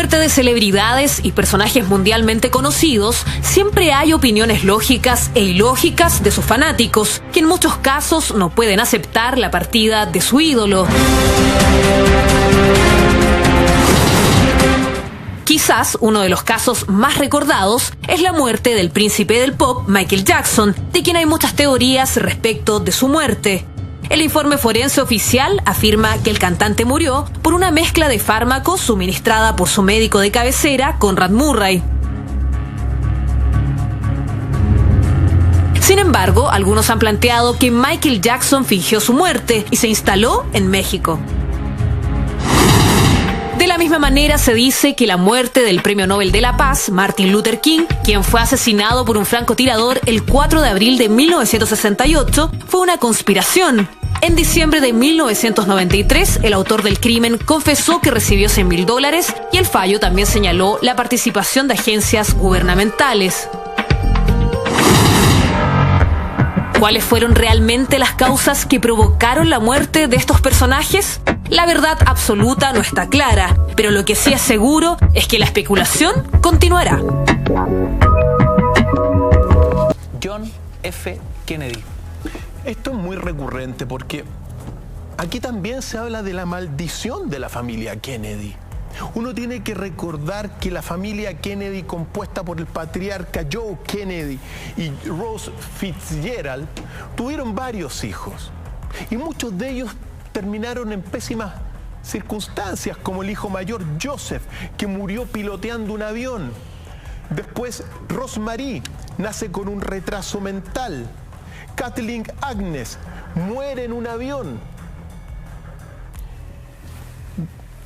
muerte de celebridades y personajes mundialmente conocidos, siempre hay opiniones lógicas e ilógicas de sus fanáticos, que en muchos casos no pueden aceptar la partida de su ídolo. Quizás uno de los casos más recordados es la muerte del príncipe del pop Michael Jackson, de quien hay muchas teorías respecto de su muerte. El informe forense oficial afirma que el cantante murió por una mezcla de fármacos suministrada por su médico de cabecera, Conrad Murray. Sin embargo, algunos han planteado que Michael Jackson fingió su muerte y se instaló en México. De la misma manera se dice que la muerte del Premio Nobel de la Paz, Martin Luther King, quien fue asesinado por un francotirador el 4 de abril de 1968, fue una conspiración. En diciembre de 1993, el autor del crimen confesó que recibió $100.000 y el fallo también señaló la participación de agencias gubernamentales. ¿Cuáles fueron realmente las causas que provocaron la muerte de estos personajes? La verdad absoluta no está clara, pero lo que sí es seguro es que la especulación continuará. John F. Kennedy. Esto es muy recurrente porque aquí también se habla de la maldición de la familia Kennedy. Uno tiene que recordar que la familia Kennedy, compuesta por el patriarca Joe Kennedy y Rose Fitzgerald, tuvieron varios hijos. Y muchos de ellos terminaron en pésimas circunstancias, como el hijo mayor Joseph, que murió piloteando un avión. Después, Rosemary nace con un retraso mental. Kathleen Agnes muere en un avión.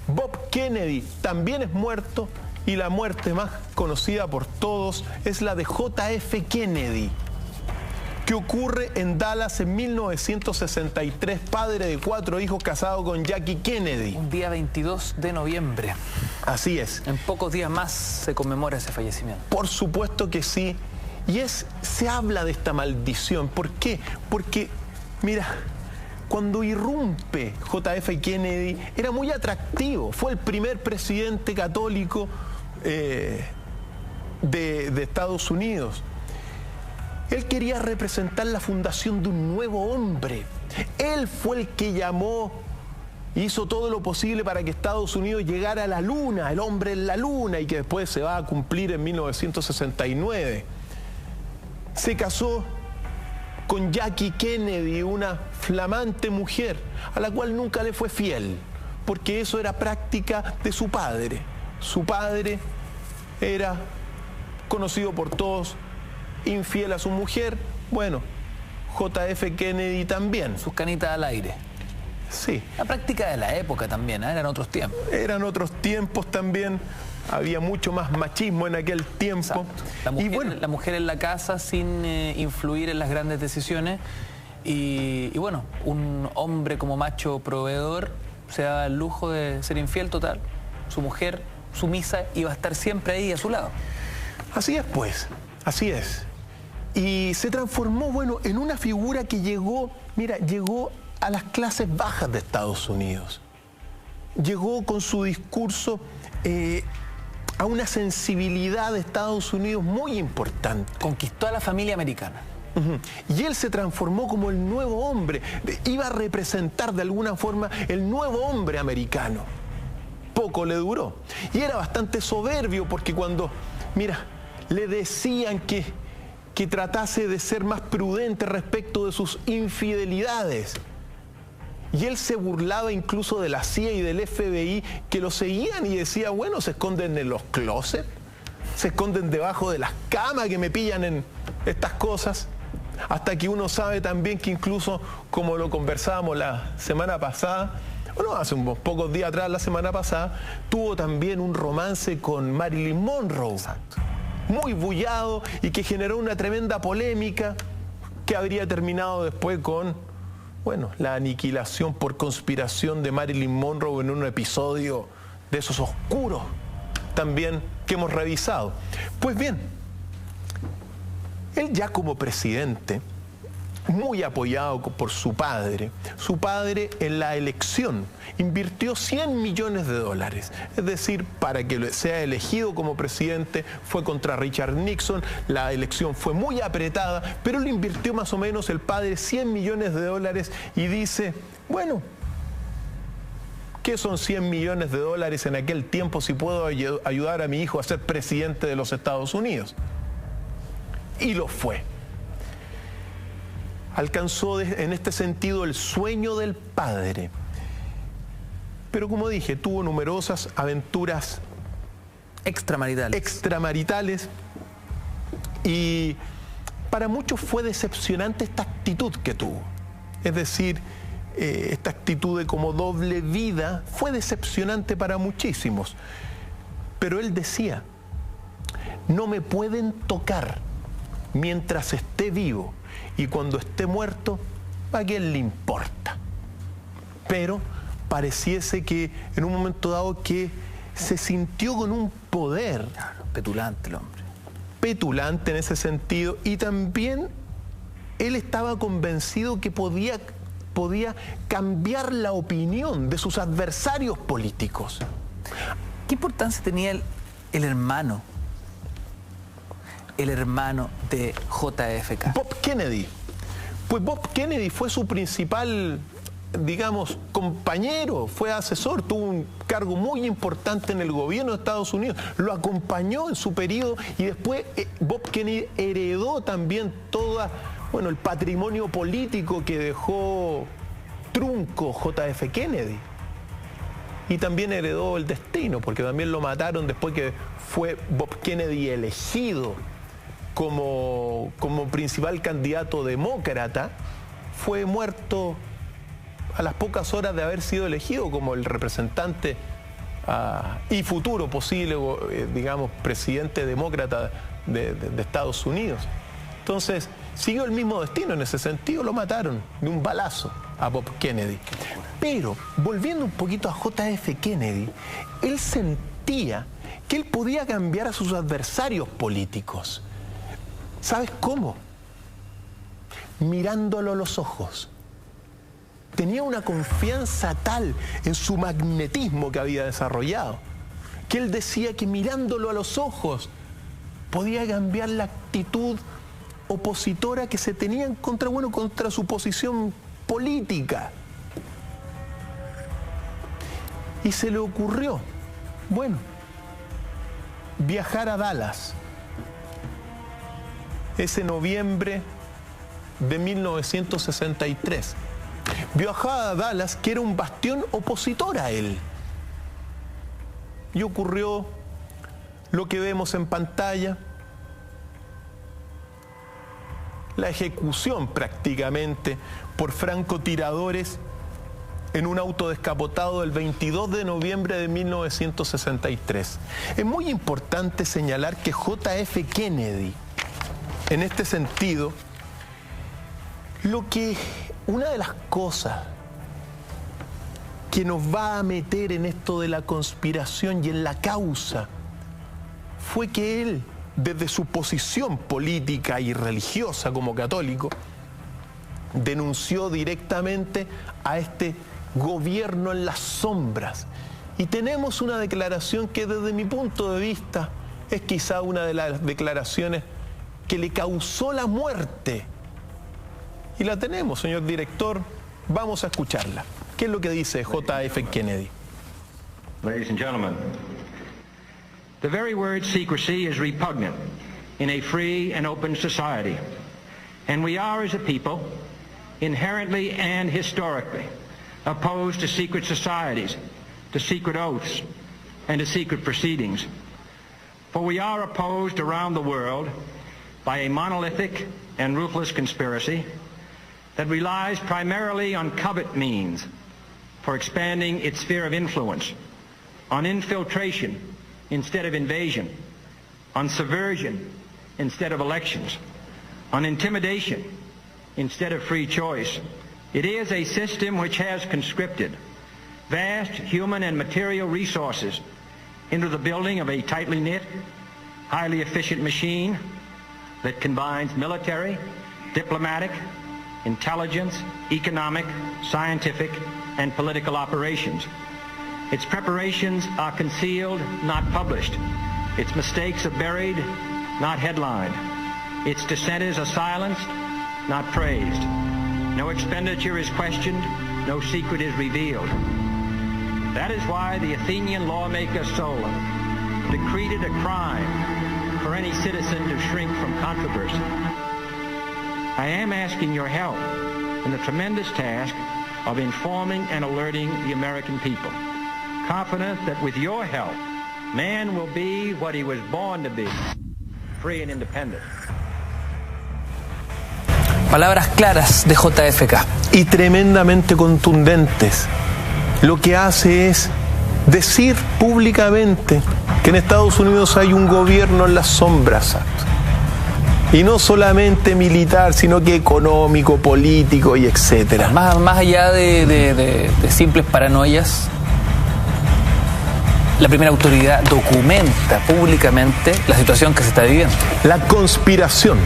Bob Kennedy también es muerto, y la muerte más conocida por todos es la de JF Kennedy, que ocurre en Dallas en 1963, padre de 4 hijos, casado con Jackie Kennedy. Un día 22 de noviembre. Así es. En pocos días más se conmemora ese fallecimiento. Por supuesto que sí. Y se habla de esta maldición. ¿Por qué? Porque, mira, cuando irrumpe JF Kennedy era muy atractivo. Fue el primer presidente católico de Estados Unidos. Él quería representar la fundación de un nuevo hombre. Él fue el que hizo todo lo posible para que Estados Unidos llegara a la luna, el hombre en la luna, y que después se va a cumplir en 1969. Se casó con Jackie Kennedy, una flamante mujer, a la cual nunca le fue fiel, porque eso era práctica de su padre. Su padre era conocido por todos, infiel a su mujer. Bueno, JF Kennedy también. Sus canitas al aire. Sí. La práctica de la época también, eran otros tiempos. Eran otros tiempos también. Había mucho más machismo en aquel tiempo. La mujer en la casa sin influir en las grandes decisiones. Y bueno, un hombre como macho proveedor se daba el lujo de ser infiel total. Su mujer, sumisa, iba a estar siempre ahí a su lado. Así es, pues. Así es. Y se transformó, bueno, en una figura que llegó a las clases bajas de Estados Unidos. Llegó con su discurso a una sensibilidad de Estados Unidos muy importante. Conquistó a la familia americana. Y él se transformó como el nuevo hombre. Iba a representar de alguna forma el nuevo hombre americano. Poco le duró. Y era bastante soberbio porque cuando, le decían que tratase de ser más prudente respecto de sus infidelidades. Y él se burlaba incluso de la CIA y del FBI, que lo seguían, y decía, bueno, se esconden en los closets, se esconden debajo de las camas, que me pillan en estas cosas. Hasta que uno sabe también que incluso, como lo conversábamos la semana pasada, hace unos pocos días atrás, la semana pasada, tuvo también un romance con Marilyn Monroe. Exacto. Muy bullado, y que generó una tremenda polémica que habría terminado después con, la aniquilación por conspiración de Marilyn Monroe en un episodio de esos oscuros también que hemos revisado. Pues bien, él ya como presidente muy apoyado por su padre en la elección invirtió $100 millones. Es decir, para que sea elegido como presidente fue contra Richard Nixon, la elección fue muy apretada, pero le invirtió más o menos el padre $100 millones y dice, bueno, ¿qué son $100 millones en aquel tiempo si puedo ayudar a mi hijo a ser presidente de los Estados Unidos? Y lo fue. Alcanzó en este sentido el sueño del padre. Pero como dije, tuvo numerosas aventuras extramaritales y para muchos fue decepcionante esta actitud que tuvo. Es decir, esta actitud de como doble vida fue decepcionante para muchísimos. Pero él decía, no me pueden tocar mientras esté vivo y cuando esté muerto, ¿a quién le importa? Pero pareciese que en un momento dado que se sintió con un poder. Claro, petulante el hombre. Petulante en ese sentido, y también él estaba convencido que podía cambiar la opinión de sus adversarios políticos. ¿Qué importancia tenía el hermano de JFK? Bob Kennedy. Pues Bob Kennedy fue su principal, digamos, compañero, fue asesor, tuvo un cargo muy importante en el gobierno de Estados Unidos, lo acompañó en su periodo y después Bob Kennedy heredó también el patrimonio político que dejó trunco JF Kennedy. Y también heredó el destino, porque también lo mataron después que fue Bob Kennedy elegido como principal candidato demócrata, fue muerto a las pocas horas de haber sido elegido como el representante y futuro posible, digamos, presidente demócrata de Estados Unidos. Entonces, siguió el mismo destino en ese sentido, lo mataron de un balazo a Bob Kennedy. Pero, volviendo un poquito a JF Kennedy, él sentía que él podía cambiar a sus adversarios políticos. ¿Sabes cómo? Mirándolo a los ojos. Tenía una confianza tal en su magnetismo que había desarrollado, que él decía que mirándolo a los ojos podía cambiar la actitud opositora que se tenían contra su posición política. Y se le ocurrió, viajar a Dallas ese noviembre de 1963. Viajaba a Dallas, que era un bastión opositor a él. Y ocurrió lo que vemos en pantalla, la ejecución prácticamente por francotiradores en un auto descapotado el 22 de noviembre de 1963. Es muy importante señalar que JF Kennedy, en este sentido, una de las cosas que nos va a meter en esto de la conspiración y en la causa fue que él, desde su posición política y religiosa como católico, denunció directamente a este gobierno en las sombras. Y tenemos una declaración que desde mi punto de vista es quizá una de las declaraciones que le causó la muerte. Y la tenemos, señor director, vamos a escucharla. ¿Qué es lo que dice JF Kennedy? Ladies and gentlemen, the very word secrecy is repugnant in a free and open society. And we are, as a people, inherently and historically opposed to secret societies, to secret oaths, and to secret proceedings. For we are opposed around the world by a monolithic and ruthless conspiracy that relies primarily on covert means for expanding its sphere of influence, on infiltration instead of invasion, on subversion instead of elections, on intimidation instead of free choice. It is a system which has conscripted vast human and material resources into the building of a tightly knit, highly efficient machine that combines military, diplomatic, intelligence, economic, scientific, and political operations. Its preparations are concealed, not published. Its mistakes are buried, not headlined. Its dissenters are silenced, not praised. No expenditure is questioned, no secret is revealed. That is why the Athenian lawmaker Solon decreed it a crime for any citizen to shrink from controversy. I am asking your help in the tremendous task of informing and alerting the American people, confident that with your help, man will be what he was born to be, free and independent. Palabras claras de JFK. Y tremendamente contundentes. Lo que hace es decir públicamente que en Estados Unidos hay un gobierno en las sombras. Y no solamente militar, sino que económico, político y etcétera. Más allá de simples paranoias, la primera autoridad documenta públicamente la situación que se está viviendo. La conspiración,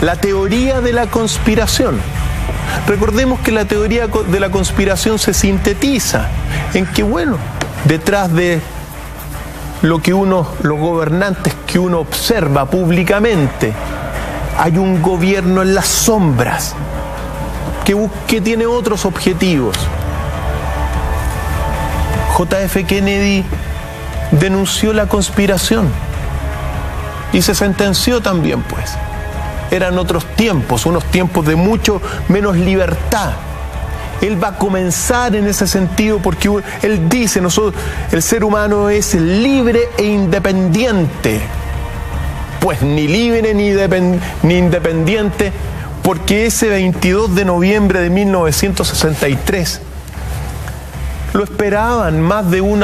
la teoría de la conspiración. Recordemos que la teoría de la conspiración se sintetiza en que, bueno, detrás de los gobernantes que uno observa públicamente, hay un gobierno en las sombras que tiene otros objetivos. JF Kennedy denunció la conspiración y se sentenció también, pues. Eran otros tiempos, unos tiempos de mucho menos libertad. Él va a comenzar en ese sentido porque él dice, el ser humano es libre e independiente. Pues ni libre ni independiente, porque ese 22 de noviembre de 1963 lo esperaban más de un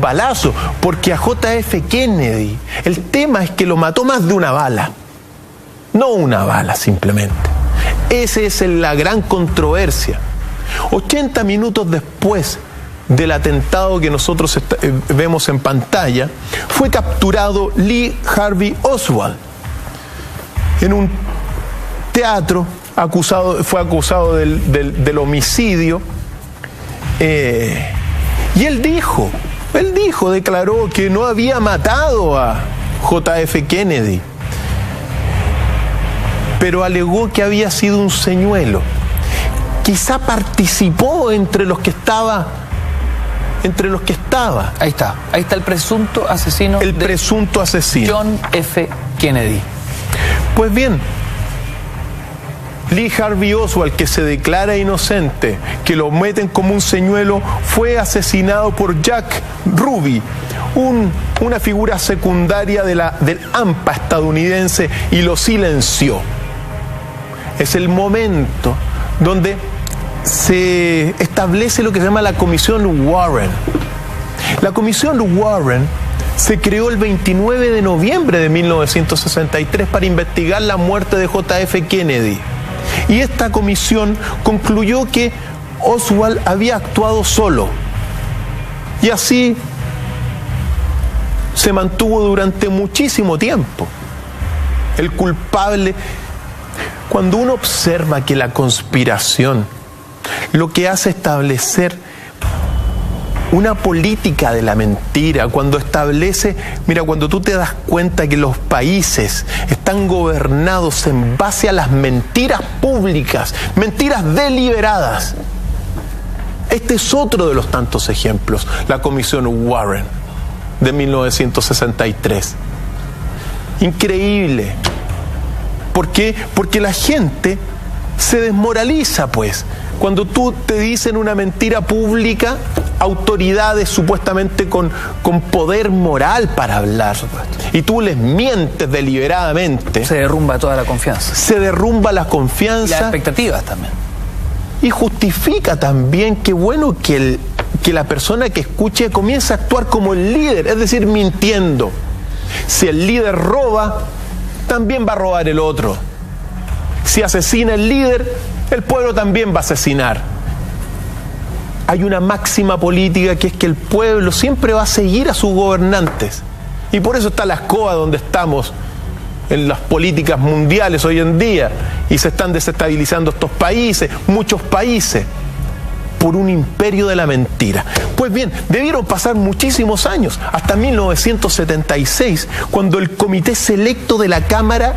balazo, porque a JF Kennedy el tema es que lo mató más de una bala. No una bala simplemente. Esa es la gran controversia. 80 minutos después del atentado que nosotros vemos en pantalla, fue capturado Lee Harvey Oswald en un teatro, fue acusado del homicidio, y él declaró que no había matado a JF Kennedy, pero alegó que había sido un señuelo. Quizá participó entre los que estaba. Ahí está el presunto asesino. Presunto asesino. John F. Kennedy. Pues bien, Lee Harvey Oswald, que se declara inocente, que lo meten como un señuelo, fue asesinado por Jack Ruby, una figura secundaria del AMPA estadounidense, y lo silenció. Es el momento donde se establece lo que se llama la Comisión Warren. La Comisión Warren se creó el 29 de noviembre de 1963 para investigar la muerte de JF Kennedy. Y esta comisión concluyó que Oswald había actuado solo. Y así se mantuvo durante muchísimo tiempo. El culpable... Cuando uno observa que la conspiración lo que hace es establecer una política de la mentira, cuando tú te das cuenta que los países están gobernados en base a las mentiras públicas, mentiras deliberadas. Este es otro de los tantos ejemplos, la Comisión Warren de 1963. Increíble. ¿Por qué? Porque la gente se desmoraliza, pues. Cuando tú te dicen una mentira pública, autoridades supuestamente con poder moral para hablar, y tú les mientes deliberadamente, se derrumba toda la confianza. Se derrumba la confianza. Y las expectativas también. Y justifica también que bueno que la persona que escuche comience a actuar como el líder, es decir, mintiendo. Si el líder roba, también va a robar el otro. Si asesina el líder, el pueblo también va a asesinar. Hay una máxima política que es que el pueblo siempre va a seguir a sus gobernantes. Y por eso está la escoba donde estamos en las políticas mundiales hoy en día. y se están desestabilizando estos países, muchos países, por un imperio de la mentira. Pues bien, debieron pasar muchísimos años, hasta 1976, cuando el Comité Selecto de la Cámara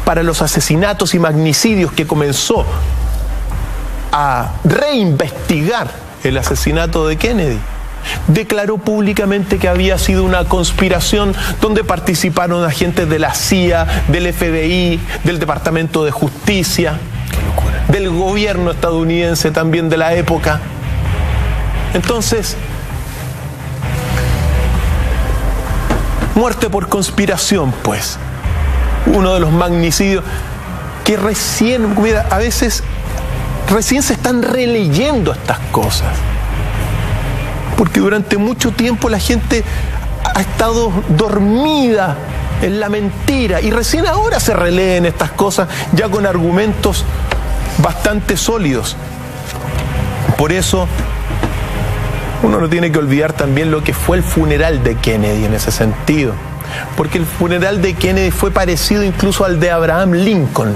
para los Asesinatos y Magnicidios, que comenzó a reinvestigar el asesinato de Kennedy, declaró públicamente que había sido una conspiración donde participaron agentes de la CIA, del FBI, del Departamento de Justicia, del gobierno estadounidense también de la época. Entonces, muerte por conspiración, pues, uno de los magnicidios que recién, mira, a veces recién se están releyendo estas cosas, porque durante mucho tiempo la gente ha estado dormida en la mentira y recién ahora se releen estas cosas ya con argumentos bastante sólidos. Por eso uno no tiene que olvidar también lo que fue el funeral de Kennedy en ese sentido, porque el funeral de Kennedy fue parecido incluso al de Abraham Lincoln,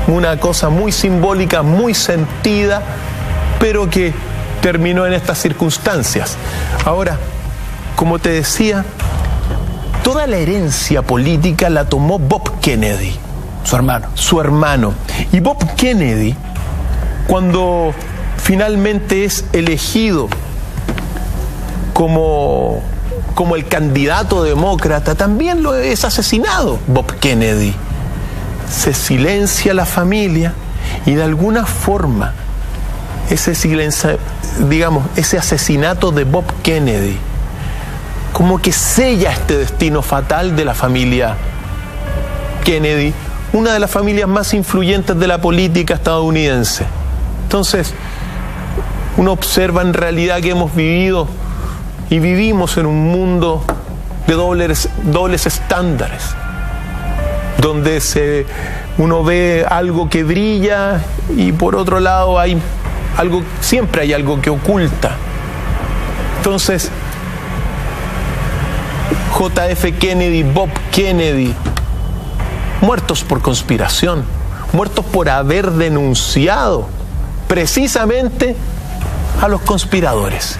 una cosa muy simbólica, muy sentida, pero que terminó en estas circunstancias. Ahora, como te decía, toda la herencia política la tomó Bob Kennedy, su hermano. Y Bob Kennedy, cuando finalmente es elegido como el candidato demócrata, también lo es asesinado Bob Kennedy. Se silencia la familia y de alguna forma ese silencio, digamos, ese asesinato de Bob Kennedy como que sella este destino fatal de la familia Kennedy, una de las familias más influyentes de la política estadounidense. Entonces, uno observa en realidad que hemos vivido y vivimos en un mundo de dobles estándares, donde uno ve algo que brilla y por otro lado siempre hay algo que oculta. Entonces, JF Kennedy, Bob Kennedy, muertos por conspiración, muertos por haber denunciado precisamente a los conspiradores.